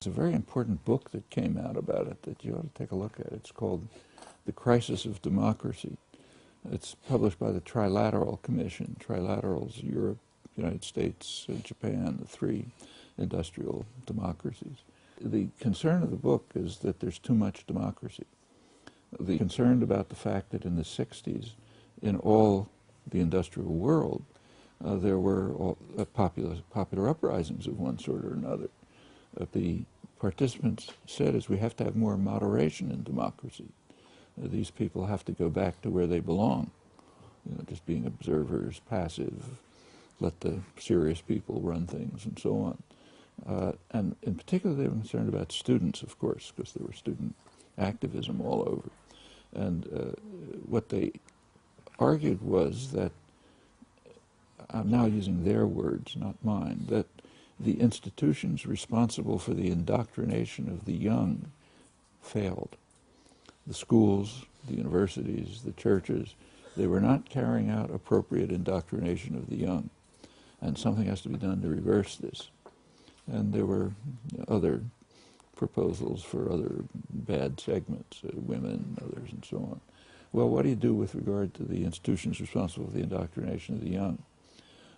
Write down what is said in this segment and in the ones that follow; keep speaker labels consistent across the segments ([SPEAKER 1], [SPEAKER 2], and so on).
[SPEAKER 1] There's a very important book that came out about it that you ought to take a look at. It's called The Crisis of Democracy. It's published by the Trilateral Commission. Trilateral's Europe, United States, Japan, the three industrial democracies. The concern of the book is that there's too much democracy. The concern about the fact that in the 60s, in all the industrial world, there were popular uprisings of one sort or another. The participants said is we have to have more moderation in democracy. These people have to go back to where they belong, just being observers, passive, let the serious people run things and so on. And in particular they were concerned about students, of course, because there was student activism all over. And what they argued was that, I'm now using their words, not mine, that the institutions responsible for the indoctrination of the young failed. The schools, the universities, the churches, they were not carrying out appropriate indoctrination of the young. And something has to be done to reverse this. And there were other proposals for other bad segments, women, others, and so on. Well, what do you do with regard to the institutions responsible for the indoctrination of the young?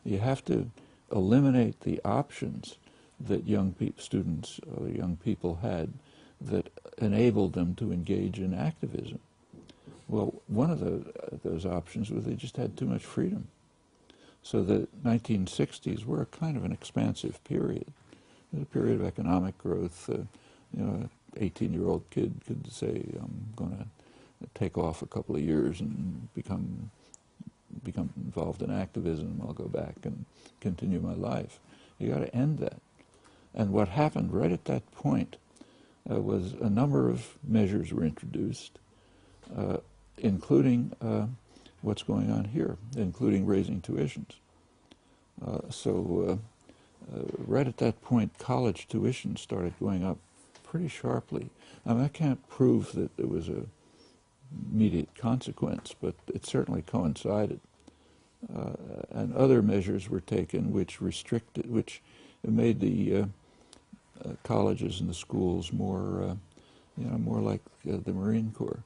[SPEAKER 1] You have to eliminate the options that young students or young people had that enabled them to engage in activism. Well, one of those options was they just had too much freedom. So the 1960s were kind of an expansive period. It was a period of economic growth. An 18-year-old kid could say, I'm going to take off a couple of years and become involved in activism. I'll go back and continue my life. You got to end that. And what happened right at that point was a number of measures were introduced, including what's going on here, including raising tuitions. Right at that point, college tuition started going up pretty sharply. I mean, I can't prove that it was a immediate consequence, but it certainly coincided. And other measures were taken which made the colleges and the schools more, more like the Marine Corps.